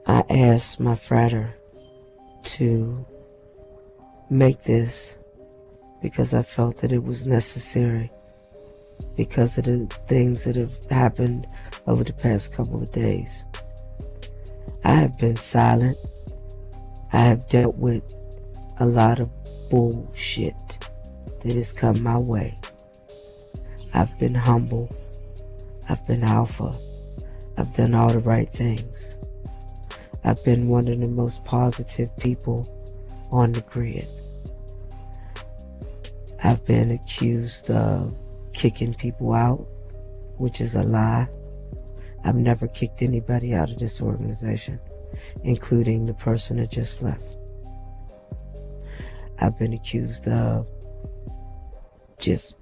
I asked my frater to make this because I felt that it was necessary because of the things that have happened over the past couple of days. I have been silent. I have dealt with a lot of bullshit that has come my way. I've been humble. I've been alpha. I've done all the right things. I've been one of the most positive people on the grid. I've been accused of kicking people out, which is a lie. I've never kicked anybody out of this organization, including the person that just left. I've been accused of just,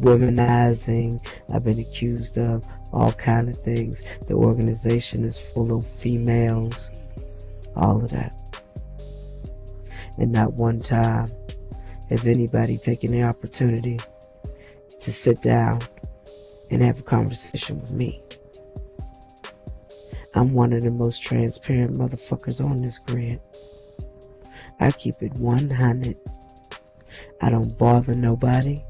womanizing. I've been accused of all kind of things. The organization is full of females, all of that. And not one time has anybody taken the opportunity to sit down and have a conversation with me. I'm one of the most transparent motherfuckers on this grid. I keep it 100. I don't bother nobody,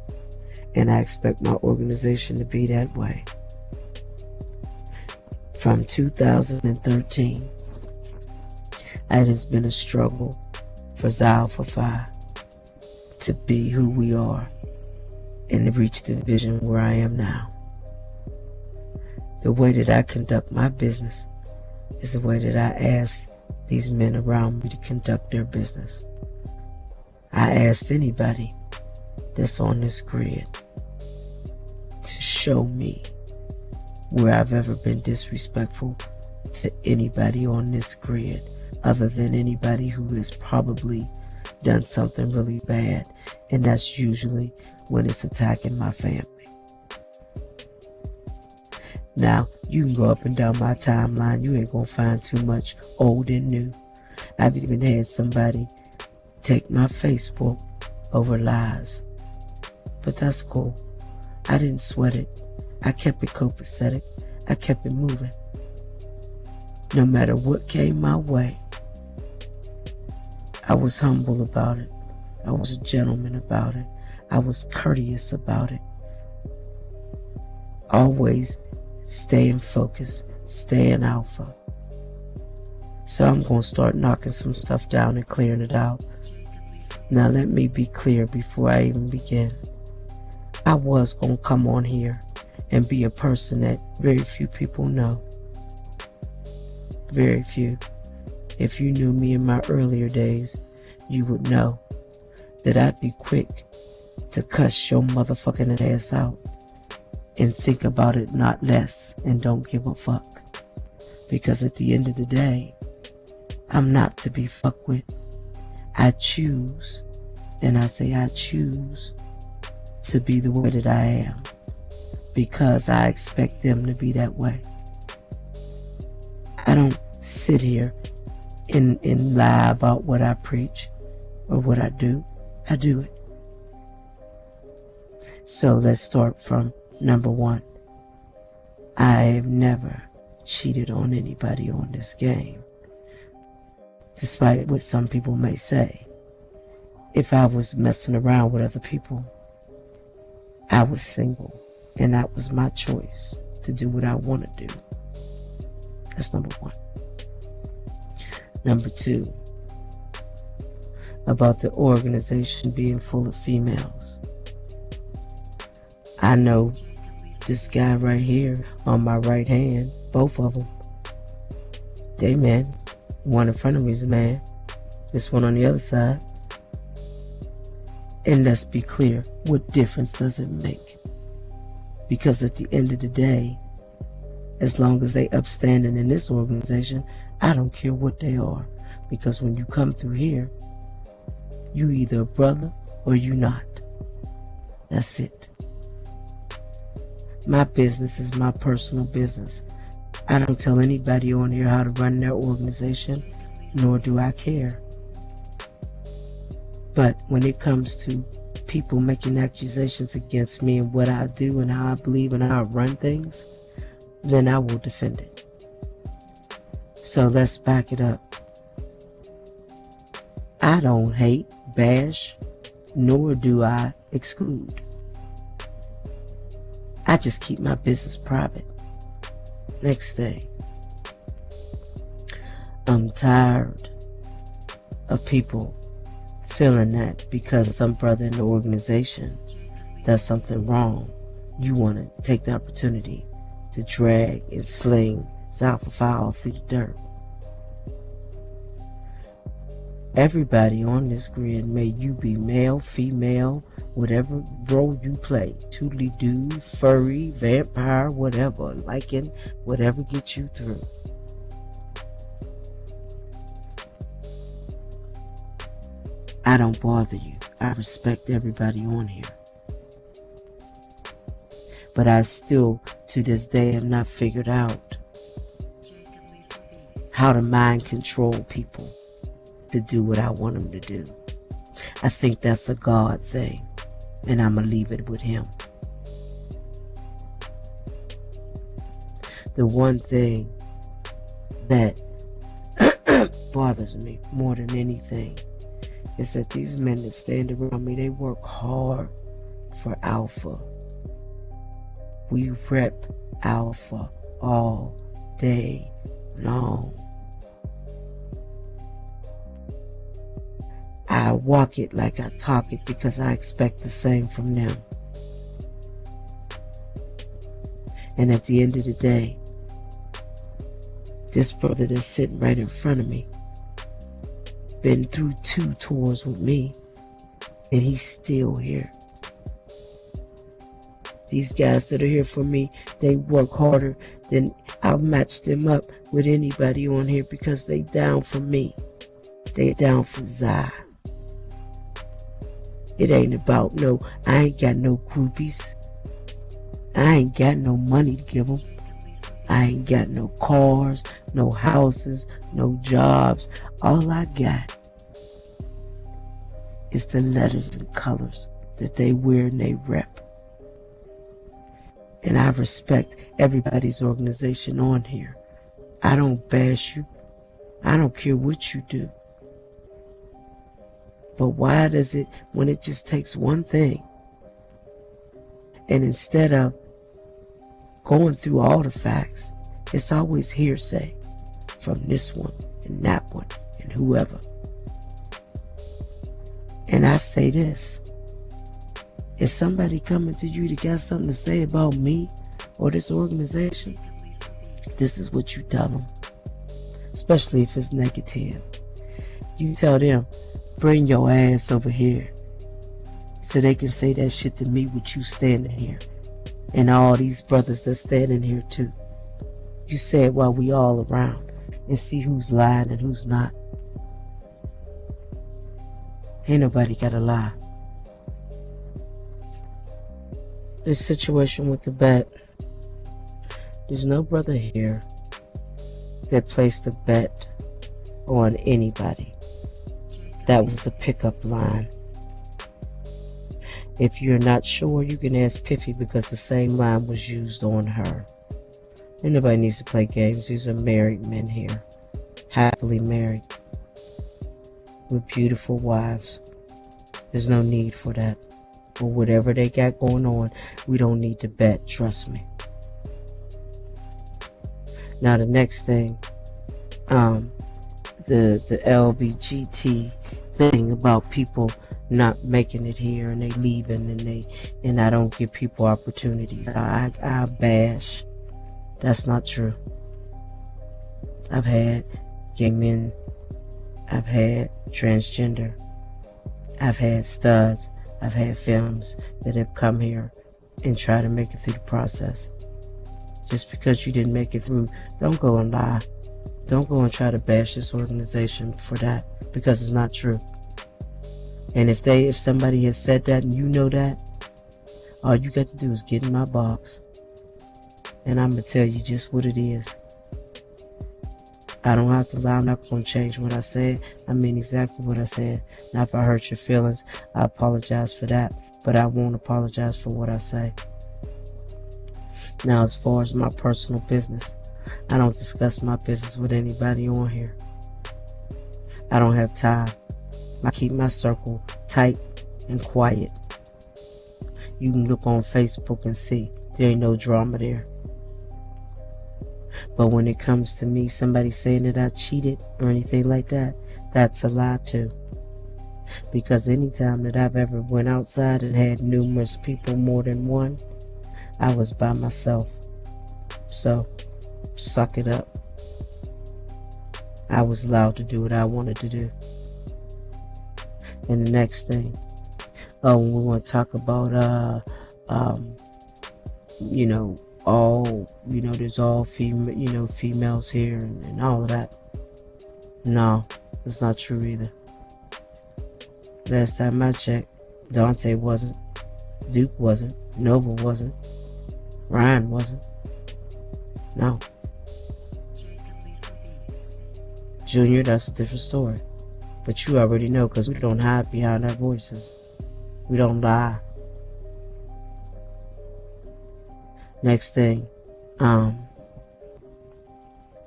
and I expect my organization to be that way. From 2013, it has been a struggle for Alpha Phi to be who we are and to reach the vision where I am now. The way that I conduct my business is the way that I ask these men around me to conduct their business. I asked anybody that's on this grid to show me where I've ever been disrespectful to anybody on this grid, other than anybody who has probably done something really bad, and that's usually when it's attacking my family. Now, you can go up and down my timeline, you ain't gonna find too much old and new. I've even had somebody take my Facebook over lies, but that's cool. I didn't sweat it. I kept it copacetic. I kept it moving. No matter what came my way, I was humble about it. I was a gentleman about it. I was courteous about it. Always staying focused, staying alpha. So I'm going to start knocking some stuff down and clearing it out. Now let me be clear before I even begin. I was going to come on here and be a person that very few people know. Very few. If you knew me in my earlier days, you would know that I'd be quick to cuss your motherfucking ass out and think about it not less and don't give a fuck. Because at the end of the day, I'm not to be fucked with. I choose, and I say I choose to be the way that I am because I expect them to be that way. I don't sit here and lie about what I preach or what I do. I do it. So let's start from number one. I have never cheated on anybody on this game, despite what some people may say. If I was messing around with other people, I was single, and that was my choice to do what I want to do. That's number one. Number two, about the organization being full of females. I know this guy right here on my right hand, both of them, they men. One in front of me is a man, this one on the other side. And let's be clear, what difference does it make? Because at the end of the day, as long as they upstanding in this organization, I don't care what they are. Because when you come through here, you either a brother or you not. That's it. My business is my personal business. I don't tell anybody on here how to run their organization, nor do I care. But when it comes to people making accusations against me and what I do and how I believe and how I run things, then I will defend it. So let's back it up. I don't hate, bash, nor do I exclude. I just keep my business private. Next thing. I'm tired of people feeling that because some brother in the organization does something wrong, you want to take the opportunity to drag and sling Alpha Phi all through the dirt. Everybody on this grid, may you be male, female, whatever role you play, toodly-doo, furry, vampire, whatever, liking, whatever gets you through. I don't bother you. I respect everybody on here. But I still, to this day, have not figured out how to mind control people to do what I want them to do. I think that's a God thing, and I'm going to leave it with him. The one thing that bothers me more than anything is that these men that stand around me, they work hard for Alpha. We rep Alpha all day long. I walk it like I talk it because I expect the same from them. And at the end of the day, this brother that's sitting right in front of me been through 2 tours with me, and he's still here. These guys that are here for me, they work harder than I'll match them up with anybody on here because they down for me. They down for Zai. It ain't about no, I ain't got no groupies. I ain't got no money to give them. I ain't got no cars, no houses, no jobs. All I got is the letters and colors that they wear and they rep. And I respect everybody's organization on here. I don't bash you. I don't care what you do. But why does it, when it just takes one thing, and instead of going through all the facts, it's always hearsay from this one and that one and whoever. And I say this, if somebody coming to you to got something to say about me or this organization, this is what you tell them. Especially if it's negative. You tell them, bring your ass over here so they can say that shit to me with you standing here. And all these brothers that's standing here too. You say it while we all around and see who's lying and who's not. Ain't nobody gotta lie. This situation with the bet, there's no brother here that placed a bet on anybody. That was a pickup line. If you're not sure, you can ask Piffy because the same line was used on her. And nobody needs to play games. These are married men here. Happily married. With beautiful wives. There's no need for that. But whatever they got going on, we don't need to bet. Trust me. Now the next thing, the LBGT thing about people not making it here and they leaving and I don't give people opportunities. I bash. That's not true. I've had gay men. I've had transgender. I've had studs. I've had films that have come here and try to make it through the process. Just because you didn't make it through, don't go and lie. Don't go and try to bash this organization for that, because it's not true. And if somebody has said that and you know that, all you got to do is get in my box and I'm going to tell you just what it is. I don't have to lie. I'm not going to change what I said. I mean exactly what I said. Now if I hurt your feelings, I apologize for that, but I won't apologize for what I say. Now as far as my personal business, I don't discuss my business with anybody on here. I don't have time. I keep my circle tight and quiet. You can look on Facebook and see there ain't no drama there. But when it comes to me, somebody saying that I cheated or anything like that, that's a lie too. Because anytime that I've ever went outside and had numerous people, more than one, I was by myself. So, suck it up. I was allowed to do what I wanted to do. And the next thing, we want to talk about, there's all females here and all of that. No, it's not true either. Last time I checked, Dante wasn't, Duke wasn't, Nova wasn't, Ryan wasn't. No. Junior, that's a different story. But you already know, because we don't hide behind our voices. We don't lie. Next thing,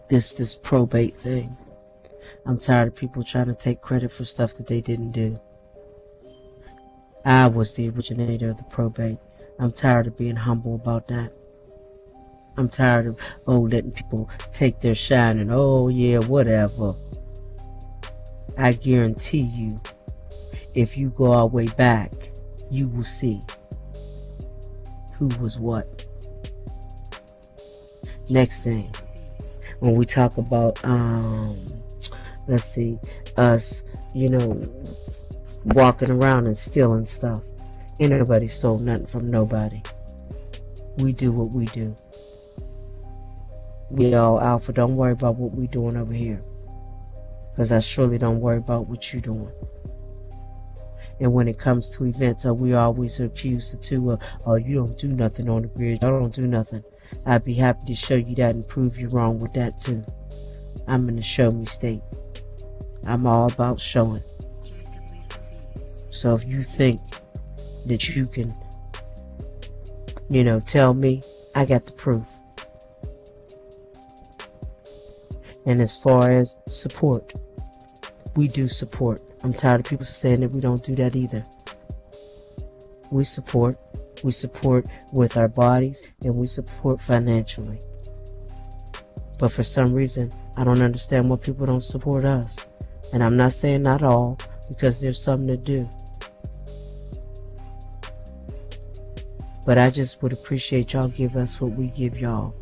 this probate thing. I'm tired of people trying to take credit for stuff that they didn't do. I was the originator of the probate. I'm tired of being humble about that. I'm tired of, letting people take their shine and, yeah, whatever. I guarantee you, if you go our way back, you will see who was what. Next thing, when we talk about, us, walking around and stealing stuff. Ain't nobody stole nothing from nobody. We do what we do. We all alpha. Don't worry about what we doing over here. Because I surely don't worry about what you doing. And when it comes to events, we always accused the two of, you don't do nothing on the bridge. I don't do nothing. I'd be happy to show you that and prove you wrong with that too. I'm in the show me state. I'm all about showing. So if you think that you can, tell me, I got the proof. And as far as support, we do support. I'm tired of people saying that we don't do that either. We support. We support with our bodies and we support financially. But for some reason, I don't understand why people don't support us. And I'm not saying not all, because there's some that do. But I just would appreciate y'all give us what we give y'all.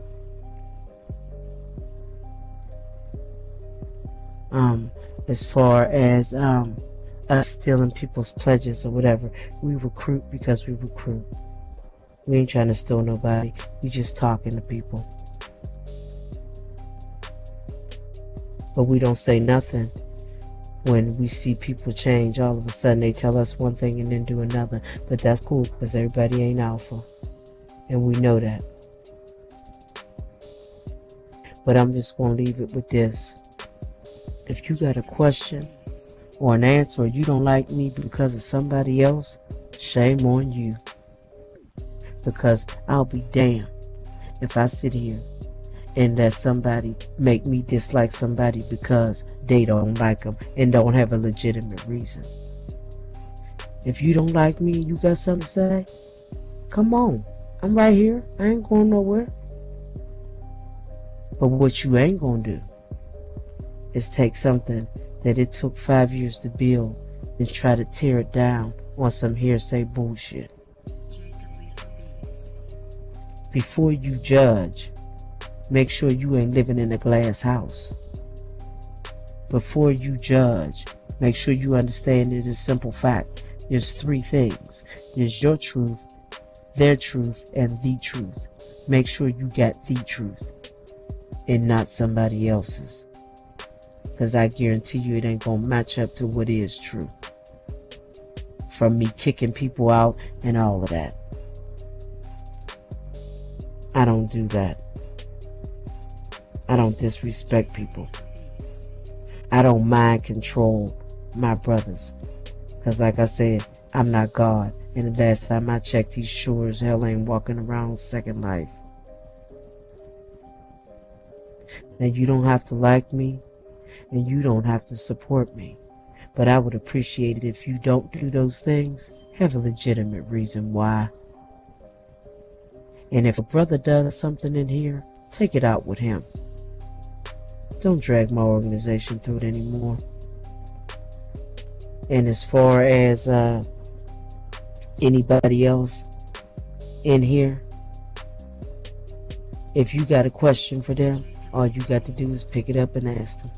As far as us stealing people's pledges or whatever, we recruit because we recruit. We ain't trying to steal nobody. We just talking to people. But we don't say nothing when we see people change. All of a sudden they tell us one thing and then do another. But that's cool because everybody ain't alpha. And we know that. But I'm just going to leave it with this. If you got a question or an answer or you don't like me because of somebody else, shame on you. Because I'll be damned if I sit here and let somebody make me dislike somebody because they don't like them and don't have a legitimate reason. If you don't like me and you got something to say, come on. I'm right here. I ain't going nowhere. But what you ain't going to do is take something that it took 5 years to build and try to tear it down on some hearsay bullshit. Before you judge, make sure you ain't living in a glass house. Before you judge, make sure you understand there's a simple fact. There's three things. There's your truth, their truth, and the truth. Make sure you got the truth and not somebody else's. Because I guarantee you it ain't going to match up to what is true. From me kicking people out and all of that. I don't do that. I don't disrespect people. I don't mind control my brothers. Because like I said, I'm not God. And the last time I checked, these sure as hell ain't walking around Second Life. Now, you don't have to like me, and you don't have to support me, but I would appreciate it if you don't do those things. Have a legitimate reason why. And if a brother does something in here, take it out with him. Don't drag my organization through it anymore. And as far as anybody else in here, if you got a question for them, all you got to do is pick it up and ask them.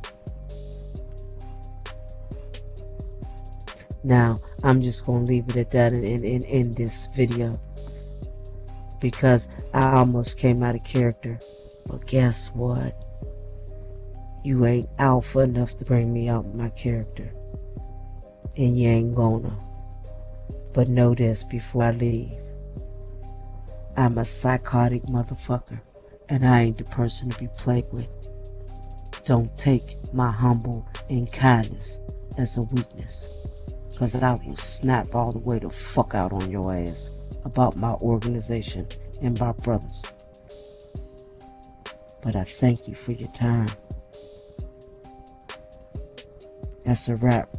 Now, I'm just going to leave it at that in this video, because I almost came out of character. But guess what? You ain't alpha enough to bring me out my character. And you ain't gonna. But know this before I leave. I'm a psychotic motherfucker, and I ain't the person to be played with. Don't take my humble and kindness as a weakness, because I will snap all the way the fuck out on your ass about my organization and my brothers. But I thank you for your time. That's a wrap.